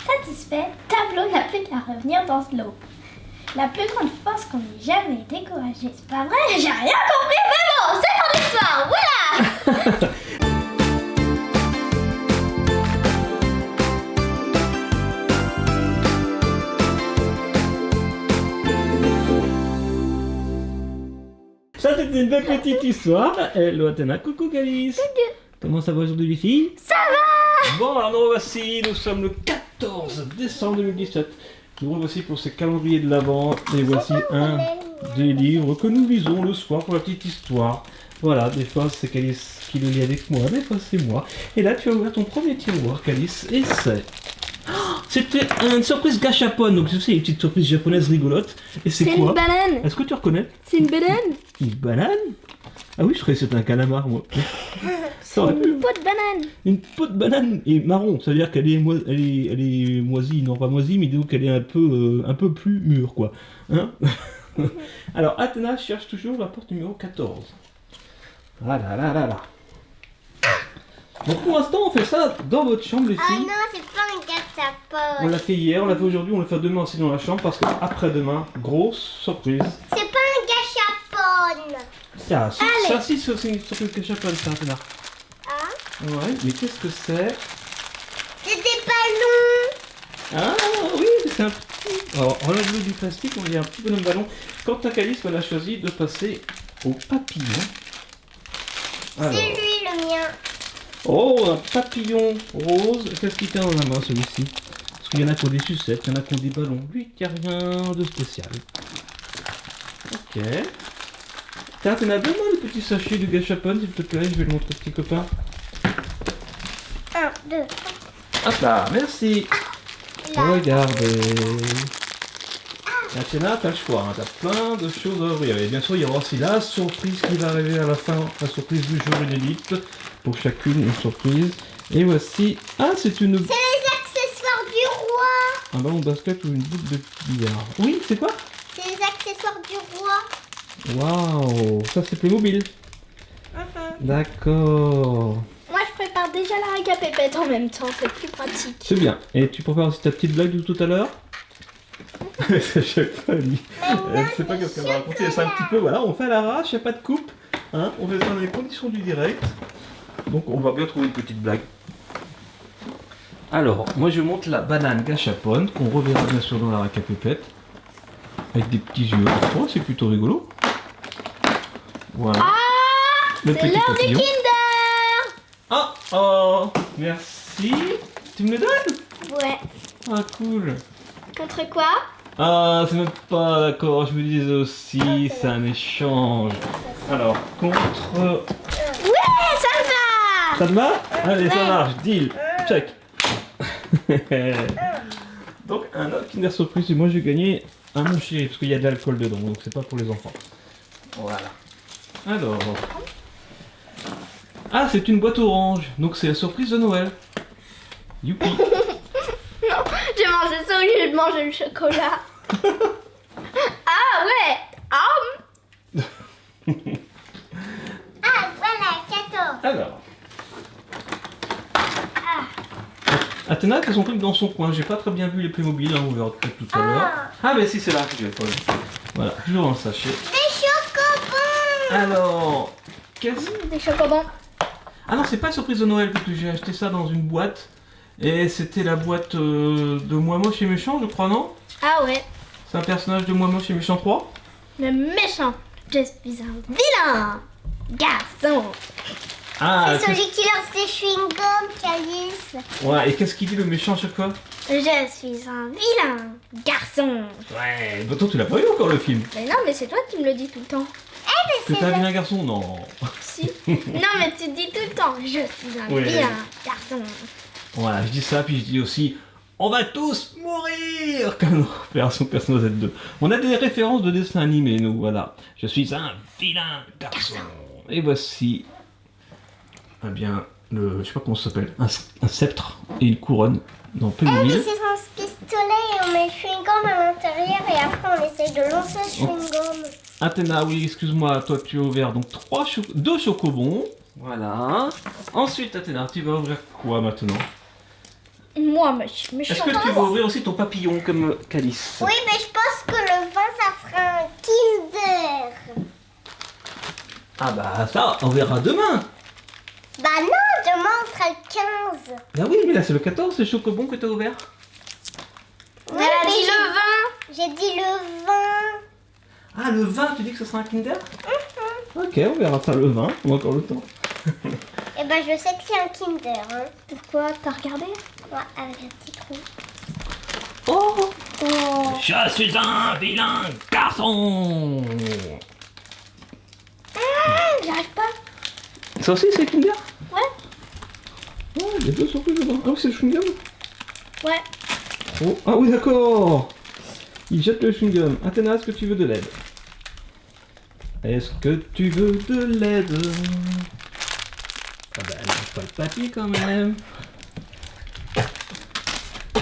Satisfait, Tableau n'a plus qu'à revenir dans ce lot. La plus grande force qu'on ait jamais découragée. C'est pas vrai, j'ai rien compris, mais bon, c'est mon histoire, voilà. Ça c'était une belle petite histoire. Hello Athéna, coucou Calice. Comment ça va aujourd'hui les filles? Ça va. Bon alors nous voici, nous sommes le 14 décembre 2017. Nous revoici pour ce calendrier de l'Avent. Et voici un des livres que nous lisons le soir pour la petite histoire. Voilà, des fois c'est Calice qui le lit avec moi, des fois c'est moi. Et là tu as ouvert ton premier tiroir Calice et c'est... C'était une surprise gâchapon, donc je sais, une petite surprise japonaise rigolote. Et c'est quoi? Une banane. Est-ce que tu reconnais? C'est une banane. Une banane? Ah oui, je croyais que c'était un calamar, moi. C'est une peau de banane. Une peau de banane et marron, ça veut dire qu'elle est, elle est moisie, non pas moisie, mais disons qu'elle est un peu plus mûre, quoi. Hein? Alors, Athéna cherche toujours la porte numéro 14. Ah là là là là. Donc pour l'instant, on fait ça dans votre chambre, les filles. Ah non, c'est pas un gâteau. On l'a fait hier, on l'a fait aujourd'hui, on le fait demain aussi dans la chambre parce qu'après-demain, grosse surprise. C'est pas un gâchapon. Ça, si, c'est aussi une surprise gâchapon, ça, Athéna. Ah, Ouais, mais qu'est-ce que c'est? c'est des ballons. Ah oui, c'est un petit... Alors, enlève-le du plastique, on a un petit bonhomme ballon. Quant à Calice, elle a choisi de passer au papillon. Alors. C'est lui le mien. Oh, un papillon rose. Qu'est-ce qu'il tient dans la main, celui-ci? Parce qu'il y en a qui ont des sucettes, il y en a qui ont des ballons. Lui, il n'y a rien de spécial. Ok. Tiens, donne-moi le petit sachet de gâchapon, s'il te plaît. Je vais le montrer au petit copain. 1, 2, Hop là, merci. là. Regardez. Athéna, t'as le choix, hein. T'as plein de choses à ouvrir. Et bien sûr, il y aura aussi la surprise qui va arriver à la fin, la surprise du jour inédite. Pour chacune, une surprise. Et voici... Ah, c'est une... C'est les accessoires du roi. Un ballon de basket ou une boucle de billard. Oui, c'est quoi? C'est les accessoires du roi. Waouh, ça c'est Playmobil. D'accord. Moi, je prépare déjà la récapépète en même temps, c'est plus pratique. C'est bien. Et tu prépares aussi ta petite blague de tout à l'heure? C'est chaque fois, elle dit. Elle sait pas ce qu'elle va raconter. C'est un petit peu, voilà, on fait à l'arrache, il n'y a pas de coupe. Hein, on fait ça dans les conditions du direct. Donc on va bien trouver une petite blague. Alors, moi je monte la banane gâchapon, qu'on reverra bien sûr dans la récapépète. Avec des petits yeux. Oh, c'est plutôt rigolo. Voilà. Le C'est petit l'heure du papillon. Kinder. Ah, oh, merci. Tu me le donnes? Ouais. Ah, cool. Contre quoi? Ah, c'est même pas d'accord, je me disais aussi, c'est un échange. Alors, contre... Ouais, ça va. Ça te va? Allez, ça marche, deal, check. Donc, un autre Kinder Surprise, et moi j'ai gagné un mon chéri, parce qu'il y a de l'alcool dedans, donc c'est pas pour les enfants. Voilà. Alors... Ah, c'est une boîte orange, donc c'est la surprise de Noël. Youpi. Non, j'ai mangé ça au lieu de manger le chocolat. Ah ouais. Ah, voilà, 14. Alors... Athéna fait son truc dans son coin, j'ai pas très bien vu les Playmobil, hein, on verra peut-être tout à l'heure. Ah mais si, c'est là que je l'ai pas vu. Voilà, toujours dans le sachet. Des chocobons. Alors, qu'est-ce... Des chocobons. Ah non, c'est pas surprise de Noël, parce que j'ai acheté ça dans une boîte. Et c'était la boîte de Moi Moche et Méchant, je crois, non? Ah ouais. C'est un personnage de Moi Moche et Méchant 3? Le méchant. Je suis un vilain garçon. Ah, C'est celui qui lance des chewing-gums, Calice. Ouais, et qu'est-ce qu'il dit le méchant à chaque fois? Je suis un vilain garçon. Ouais, bah toi tu l'as pas vu encore le film. Mais non, mais c'est toi qui me le dis tout le temps. Que t'es un vilain garçon? Non. Si. Non, mais tu dis tout le temps. Je suis un Ouais. vilain garçon. Voilà, je dis ça, puis je dis aussi on va tous mourir comme dans Opération Personnage Z2. On a des références de dessins animés, nous, voilà. Je suis un vilain garçon. Et voici, eh bien, je sais pas comment ça s'appelle, un sceptre et une couronne dans Eh, mais Playmobil. c'est un pistolet et on met le chewing-gum à l'intérieur et après on essaye de lancer le chewing-gum. Athéna, oui, excuse-moi, toi tu as ouvert donc 2 chocobons. Voilà. Ensuite, Athéna, tu vas ouvrir quoi maintenant? Moi, mais je Est-ce que tu vas ouvrir aussi ton papillon comme Calice? Oui, mais je pense que le 20, ça sera un Kinder. Ah bah ça, on verra demain. Bah non, demain on sera le 15. Bah oui, mais là c'est le 14, c'est Chocobon que t'as ouvert. Oui, Elle a mais dit le 20. j'ai dit le 20. Ah, le 20, tu dis que ce sera un Kinder? Ok, on verra ça le 20, on a encore le temps. Eh ben je sais que c'est un Kinder. Hein. Pourquoi? T'as regardé? Ouais, avec un petit trou. Oh, Oh. je suis un vilain garçon. J'arrive pas. Ça aussi c'est Kinder? Ouais. Ouais, il y a deux surprises dedans. Ah oui, c'est le chewing-gum? Ouais. Oh, ah oui, d'accord. Il jette le chewing-gum. Athéna, est-ce que tu veux de l'aide? Est-ce que tu veux de l'aide? Ah bah, elle lâche pas le papier quand même.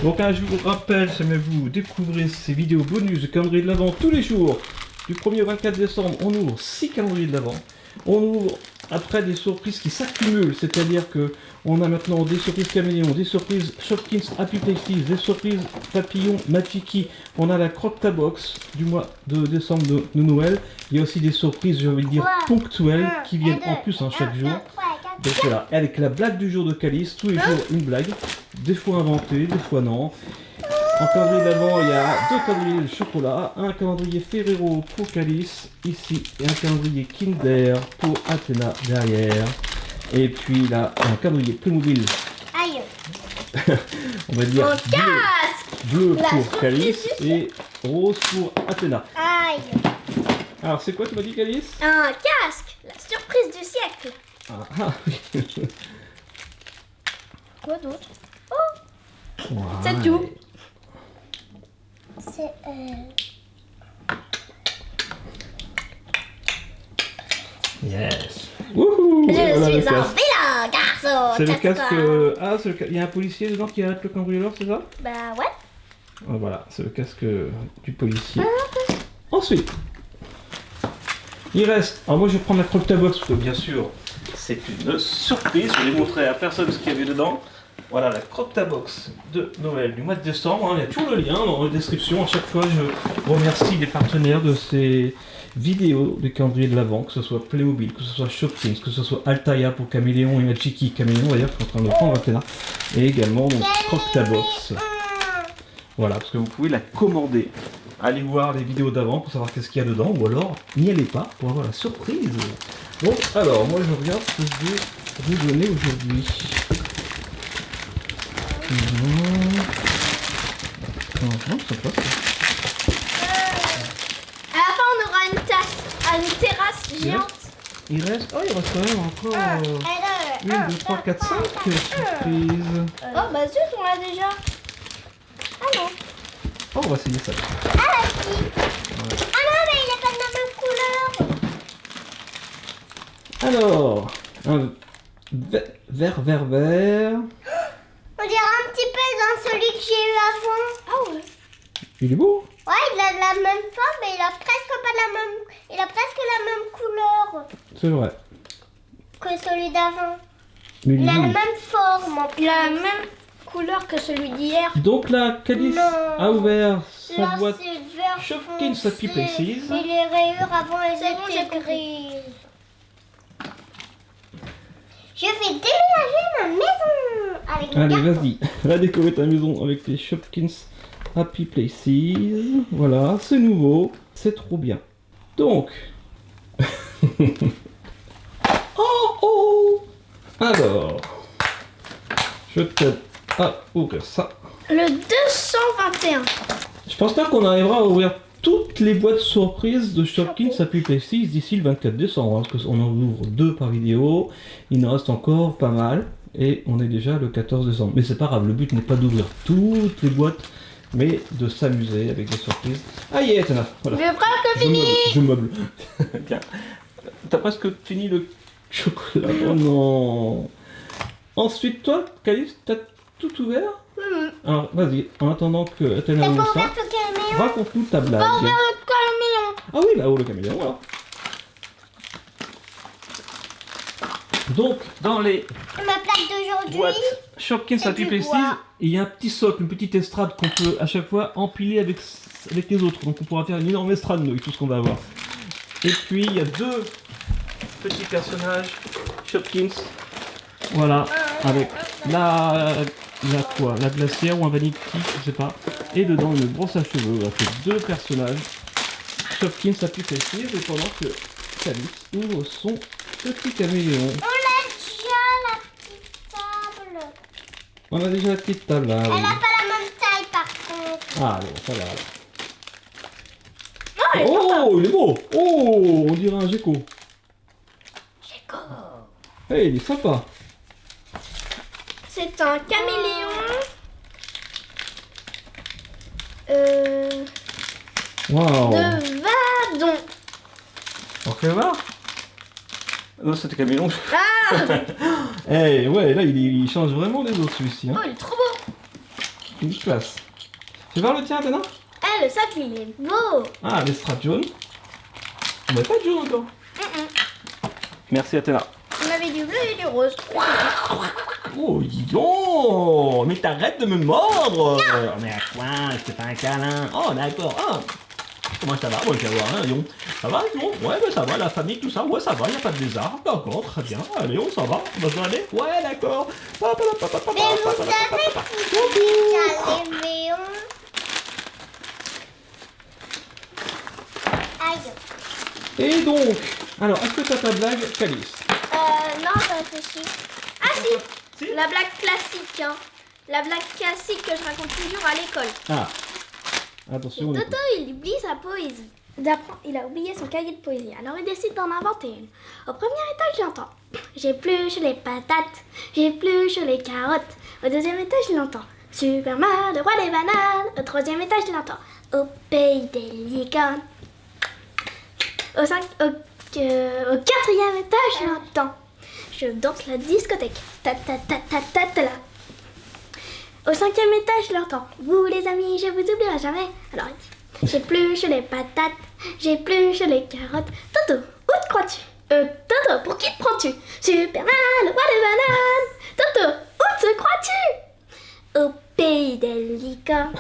Donc, je vous rappelle, si vous découvrez ces vidéos bonus de calendrier de l'Avent tous les jours, du 1er au 24 décembre, on ouvre 6 calendriers de l'Avent. On ouvre après des surprises qui s'accumulent, c'est-à-dire que on a maintenant des surprises Caméléon, des surprises Shopkins Happy Places, des surprises Papillon Machiki, on a la Crocta Box du mois de décembre de Noël, il y a aussi des surprises, je vais dire, ponctuelles qui viennent en plus chaque jour. Donc voilà, avec la blague du jour de Calice, tous les jours une blague, des fois inventée, des fois non. En calendrier d'avant, il y a deux calendriers de chocolat, un calendrier Ferrero pour Calice ici et un calendrier Kinder pour Athéna derrière. Et puis là, un calendrier Playmobil, Aïe. on va dire Mon casque. bleu La pour surprise Calice du siècle. et rose pour Athéna. Aïe. Alors c'est quoi tu m'as dit Calice? Un casque. La surprise du siècle. Ah oui. Quoi d'autre? Ouais. C'est tout. C'est Yes. Wouhou. Je Voilà le suis un casque. vilain garçon. C'est le Casse-toi. casque. Ah, c'est le il y a un policier dedans qui arrête le cambrioleur, c'est ça? Bah ouais. Ah, voilà, c'est le casque du policier. Ensuite, il reste. Alors, moi, je vais prendre la Crocta Box parce que, bien sûr, c'est une surprise. Je vais montrer à personne ce qu'il y avait dedans. Voilà la Crocta Box de Noël du mois de décembre. Il y a toujours le lien dans la description. À chaque fois, je remercie les partenaires de ces vidéos de calendrier de l'Avent, que ce soit Playmobil, que ce soit Shopkins, que ce soit Altaïa pour Caméléon et Machiki. Caméléon, d'ailleurs, qui est en train de prendre Athéna. Et également, donc, Crocta Box. Voilà, parce que vous pouvez la commander. Allez voir les vidéos d'avant pour savoir qu'est-ce qu'il y a dedans, ou alors n'y allez pas pour avoir la surprise. Bon, alors, moi je regarde ce que je vais vous donner aujourd'hui. Non, ça passe. À la fin, on aura une terrasse géante. Il reste quand même encore 1, 2, 3, 4, 5 surprises. Oh bah zut, on l'a déjà. Ah non. Oh, on va essayer ça. Ah si. Ah non, mais il est pas de la même couleur. Alors, un vert. On dirait un petit peu dans celui que j'ai eu avant. Ah ouais. Il est beau. Ouais, il a la même forme, mais il a presque pas la même. Il a presque la même couleur C'est vrai. que celui d'avant. Mais Il a la joli. même forme. En plus. Il a la même couleur que celui d'hier. Donc là, Calice Non. a ouvert sa Là, boîte c'est vert Shopkins foncé. Happy Places. Et les rayures avant, elles C'est bon, j'ai étaient compris. grises. Je vais déménager ma maison avec mon Allez, carton. vas-y, va décorer ta maison avec les Shopkins Happy Places. Voilà, c'est nouveau, c'est trop bien. Donc, oh. Alors, je t'aide à ouvrir ça. Le 221. Je pense pas qu'on arrivera à ouvrir toutes les boîtes surprises de Shopkins Happy Places d'ici le 24 décembre, hein, parce qu'on en ouvre 2 par vidéo, il en reste encore pas mal, et on est déjà le 14 décembre. Mais c'est pas grave, le but n'est pas d'ouvrir toutes les boîtes, mais de s'amuser avec des surprises. Ah yeah, voilà. J'ai presque fini. Je meuble. Bien. T'as presque fini le chocolat. Oh non. Ensuite, toi, Calice, t'as tout ouvert? Alors, vas-y, en attendant que Athéna T'as ouvre pas ça, ouvert le caméléon? raconte-nous ta blague. Pas ouvert le caméléon. Ah oui, là-haut le caméléon, voilà. Donc, dans les Ma plaque d'aujourd'hui. boîtes Shopkins c'est à du Prestige, bois. il y a un petit socle, une petite estrade qu'on peut à chaque fois empiler avec les autres. Donc on pourra faire une énorme estrade, nous, avec tout ce qu'on va avoir. Et puis, il y a deux petits personnages Shopkins. Voilà, avec la glacière ou un vanity, je sais pas. Et dedans, une brosse à cheveux. Voilà, c'est deux personnages Shopkins à Prestige. Et pendant que Calice ouvre son petit caméléon. On a déjà la petite table. On a déjà la petite table là. Elle oui. n'a pas la même taille par contre. Ah bon, ça va. Oh, il est beau. Oh, on dirait un gecko. Gecko. Hey, il est sympa. C'est un caméléon. Waouh. De Vadon. On fait voir. Non, c'était caméléon. Ah. Eh ouais, là il change vraiment les autres celui-ci. Hein. Oh, il est trop beau. Une classe. Tu vas voir le tien, Athéna? Eh, le sac, il est beau. Ah, les straps jaunes. On n'a pas de jaune encore. Merci Athéna. On avait du bleu et du rose. Oh, dis donc. Mais t'arrêtes de me mordre. Mais à quoi? C'est pas un câlin. Oh, d'accord. Ah. Comment ça va? Bon, je vais voir, hein, Lyon. Ça va, Lyon? Ouais, bah, ça va, la famille, tout ça. Ouais, ça va, y a pas de lézard. D'accord, très bien. Allez, on ça va. On va aller? Ouais, d'accord. Mais vous savez qui a les méons? Aïe. Et donc, alors, est-ce que t'as ta blague, Calice? Non, pas réfléchi. Ah si, la blague classique. Hein. La blague classique que je raconte toujours à l'école. Ah. Attention. Et on Toto, il oublie sa poésie. Il a oublié son cahier de poésie, alors il décide d'en inventer une. Au premier étage, j'entends. J'épluche les patates, j'épluche les carottes. Au deuxième étage, je l'entends. Superman, le roi des bananes. Au troisième étage, je l'entends. Au pays des licornes. Au quatrième étage, je l'entends. Je danse la discothèque. Ta ta ta ta ta ta là. Au cinquième étage, je l'entends. Vous les amis, je vous oublierai jamais. Alors il dit, j'épluche les patates, j'épluche les carottes. Toto, où te crois-tu? Toto, pour qui te prends-tu? Superman, le roi des bananes. Toto, où te crois-tu? Au pays des licornes.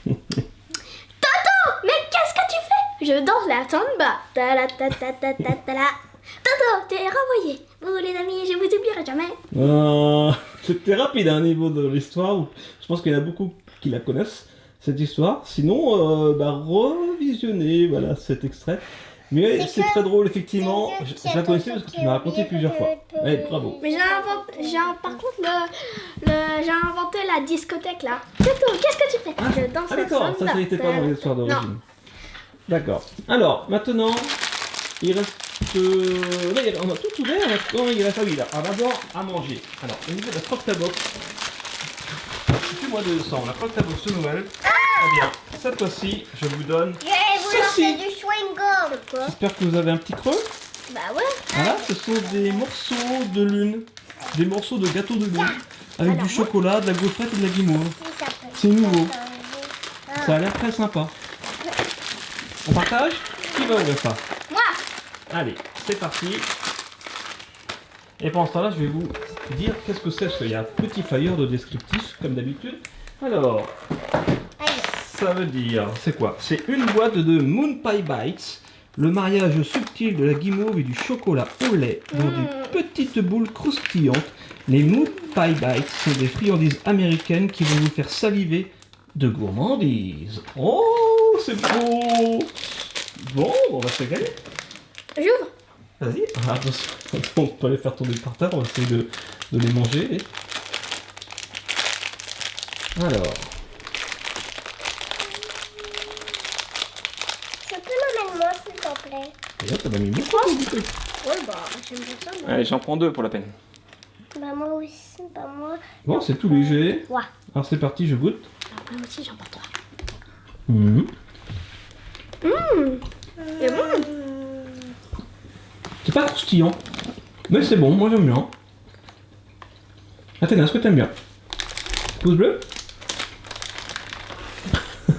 Toto, mais qu'est-ce que tu fais? Je danse la samba. Ta la ta ta ta ta ta la. Toto, t'es renvoyé. Vous les amis, je vous oublierai jamais. C'était rapide à un niveau de l'histoire. Je pense qu'il y en a beaucoup qui la connaissent, cette histoire. Sinon, revisionnez voilà, cet extrait. Mais c'est très drôle, effectivement. Je la connaissais parce que tu m'as raconté plusieurs fois. Ouais, bravo. Mais par contre, j'ai inventé la discothèque là. Toto, qu'est-ce que tu fais? Je danse Ah la d'accord, ça samba. n'était pas dans l'histoire d'origine. D'accord. Alors, maintenant, il reste... là, on a tout ouvert, maintenant il reste à lui là. Alors d'abord, à manger. Alors, au niveau de la croque-ta-box, plus moi de sang, la croque-ta-box de Noël. Eh bien, cette fois-ci, je vous donne Je vais vous ceci. lancer du chewing-gum. Quoi? J'espère que vous avez un petit creux. Bah ouais. Voilà, ce sont des morceaux de lune. Des morceaux de gâteau de lune. Avec Alors, du chocolat, de la gaufrette et de la guimauve. Si, ça peut C'est nouveau. être Ça a l'air très sympa. On partage? Qui va ouvrir ça? Moi. Allez, c'est parti. Et pendant ce temps-là, je vais vous dire qu'est-ce que c'est, parce qu'il y a un petit flyer de descriptif, comme d'habitude. Alors, ça veut dire, c'est quoi? C'est une boîte de Moon Pie Bites, le mariage subtil de la guimauve et du chocolat au lait dans des petites boules croustillantes. Les Moon Pie Bites sont des friandises américaines qui vont vous faire saliver de gourmandises. Oh, c'est beau! Bon, on va se gagner. J'ouvre. Vas-y. Ah, attention, on peut les faire tomber par terre, on va essayer de les manger. Alors. Tu peux m'en moi s'il te plaît? Et là, t'en as mis beaucoup pour goûter. Ouais, bah, j'aime bien ça. Moi. Allez, j'en prends deux pour la peine. Bah moi aussi, bah moi. Bon, c'est tout léger. Ouais. Alors c'est parti, je goûte. Alors, moi aussi, j'en prends trois. C'est bon. C'est pas croustillant, mais c'est bon, moi j'aime bien. Athéna, est-ce que t'aimes bien? Pouce bleu?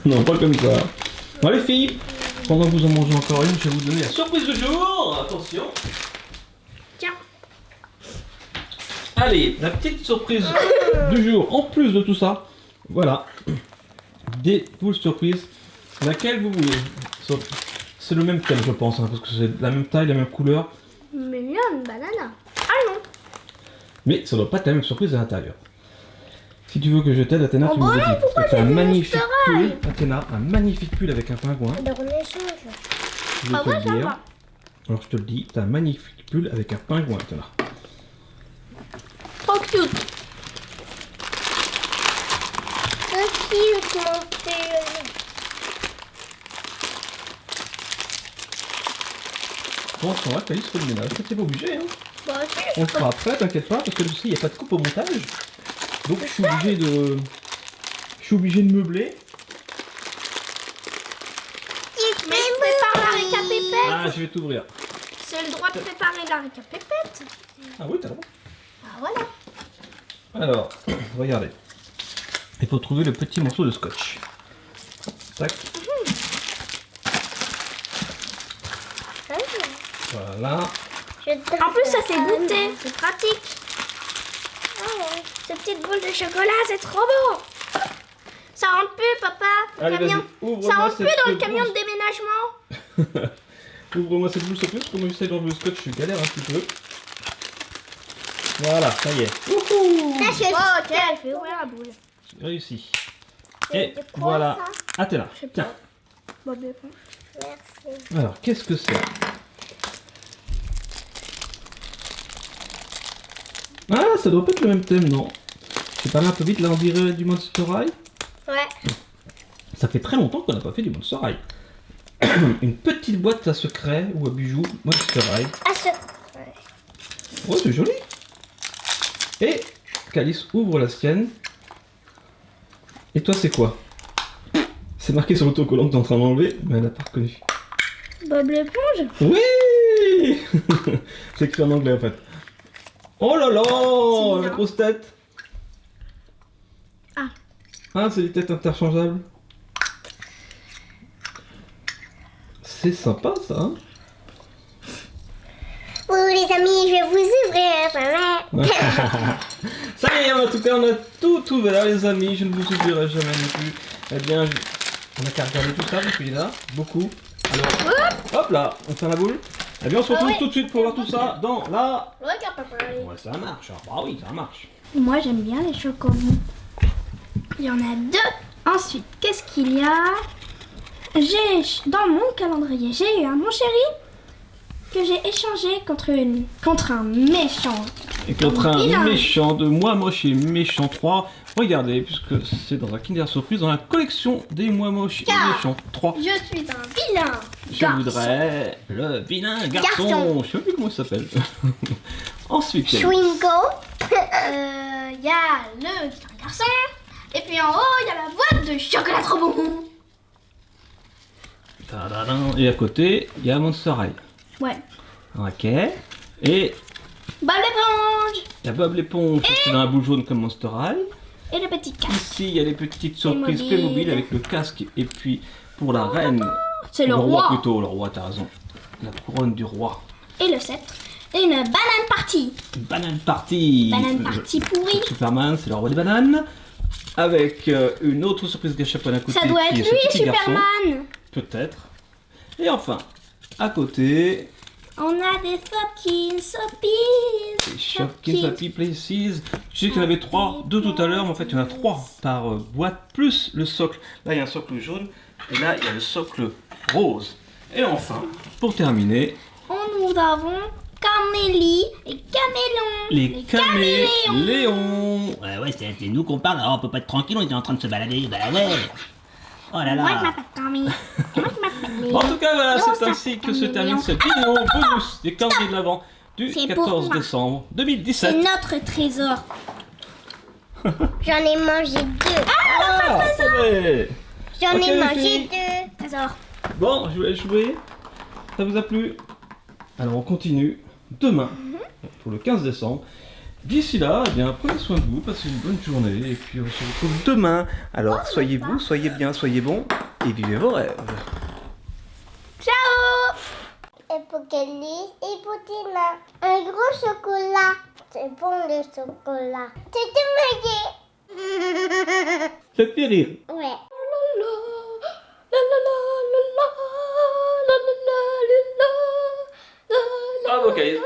Non, pas comme ça. Bon les filles, pendant que vous en mangez encore une, je vais vous donner la surprise du jour. Attention. Tiens. Allez, la petite surprise du jour, en plus de tout ça, voilà, des boules surprises, laquelle vous voulez. C'est le même thème, je pense, hein, parce que c'est la même taille, la même couleur, Mais il y a une banane. Ah non. mais ça doit pas être la même surprise à l'intérieur. Si tu veux que je t'aide, Athéna, Oh tu bah me le non, dis. pourquoi Parce que t'as j'ai un vu magnifique Monster High pull, Athéna, un magnifique pull avec un pingouin. Alors on échange. Je vais Ah te ouais, le ça dire. va. Alors je te le dis, t'as un magnifique pull avec un pingouin, Athéna. Trop cute. Cute mon pull. Bon, on va que Alice fait le ménage. C'est pas obligé, hein. Bah si. On le fera après, t'inquiète pas, parce que aussi il n'y a pas de coupe au montage. Donc je suis obligé de meubler. Mais je prépare la récapépète. Ah, je vais t'ouvrir. C'est le droit de préparer la récapépète. Ah oui, t'as le droit. Ah voilà. Alors, regardez. Il faut trouver le petit morceau de scotch. Tac. Voilà. En plus, ça fait goûter. C'est pratique. Cette petite boule de chocolat, c'est trop beau. Ça rentre plus, papa. Le Allez, camion. vas-y, ouvre-moi Ça rentre plus cette dans le camion de boule. déménagement. Ouvre-moi cette boule surprise, parce que moi j'essaie d'enlever le scotch, je galère un petit peu. Voilà, ça y est. Oh, ok, elle fait ouvrir la boule. J'ai réussi. Et voilà. Athéna, tiens. Bob l'éponge. Merci. Alors, qu'est-ce que c'est? Ah, ça doit pas être le même thème, non? J'ai parlé un peu vite, là on dirait du Monster High. Ouais. Ça fait très longtemps qu'on n'a pas fait du Monster High. Une petite boîte à secret ou à bijoux Monster High. Ah, ce... Oh, c'est joli. Et Calice ouvre la sienne. Et toi, c'est quoi? C'est marqué sur l'autocollant que t'es en train d'enlever, mais elle n'a pas reconnu. Bob l'éponge. Oui. C'est écrit en anglais en fait. Oh là là, C'est la bizarre. grosse tête. Ah. Ah, c'est des têtes interchangeables. C'est sympa ça. Hein. Vous les amis, je vais vous ouvrir. Ça y est, en tout cas, on a tout ouvert, les amis. Je ne vous oublierai jamais non plus. Eh bien, on a qu'à regarder tout ça, parce qu'il y en a beaucoup. Alors, hop là, on fait la boule. Eh bien, on se retrouve oui. tout de suite pour voir tout ça dans la... Regarde, papa. Ouais, ça marche. Ah, bah oui, ça marche. Moi, j'aime bien les chocobons. Il y en a deux. Ensuite, qu'est-ce qu'il y a? Dans mon calendrier, j'ai eu un mon chéri que j'ai échangé contre un méchant. Et contre un Vilain. méchant de Moi Moche et Méchant 3. Regardez, puisque c'est dans un Kinder Surprise, dans la collection des Moi Moche et Car Méchant 3. Je suis un vilain. Je garçon. voudrais le vilain garçon. Garçon. Je sais même plus comment il s'appelle. Ensuite, il y a- Schwingo. Il y a le vilain garçon. Et puis en haut, il y a la boîte de chocolat trop bon. Tadadam. Et à côté, il y a Monster High. Ouais. Ok. Et Bob l'éponge. il y a Bob l'éponge, c'est dans la boule jaune comme Monster High. Et le petit casque. Ici, il y a les petites surprises Playmobil. Playmobil avec le casque. Et puis, pour la reine. C'est le roi. plutôt, le roi, t'as raison. La couronne du roi. Et le sceptre. Et une banane partie. Banane Party. Banane partie pourrie. Superman, c'est le roi des bananes. Avec une autre surprise gâchette à côté. Ça doit qui être est ce lui, petit garçon. Superman. Peut-être. Et enfin, à côté, On a des Shopkins, Shopkins. Shopkins Happy Places. Tu sais qu'il y en avait 3, 2 tout à l'heure, mais en fait il y en a 3 par boîte, plus le socle. Là il y a un socle jaune, et là il y a le socle rose. Et enfin, pour terminer, Nous avons Camélie et Camélon. les caméléons. Ouais, c'est nous qu'on parle, alors on peut pas être tranquille, on était en train de se balader, bah ouais. Oh là Moi, je là. m'appelle Camille. Moi, je m'appelle Camille. En tout cas, voilà, Non, c'est ça, ainsi que se caméléon. termine cette vidéo bonus des calendriers de l'Avent du C'est pour 14 moi. décembre C'est 2017. notre trésor. J'en ai mangé deux. Ah, c'est vrai. J'en Ok, ai les mangé filles. deux. Trésor. Bon, je vous laisse jouer. Ça vous a plu? Alors on continue demain pour le 15 décembre. D'ici là, eh bien, prenez soin de vous, passez une bonne journée et puis on se retrouve demain. Alors soyez vous, soyez bien, soyez bons et vivez vos rêves. Ciao. Et pour Kelly et pour Tina. Un gros chocolat. C'est bon le chocolat. C'est magique. Ça te fait rire. Ouais. Bravo, Caïs.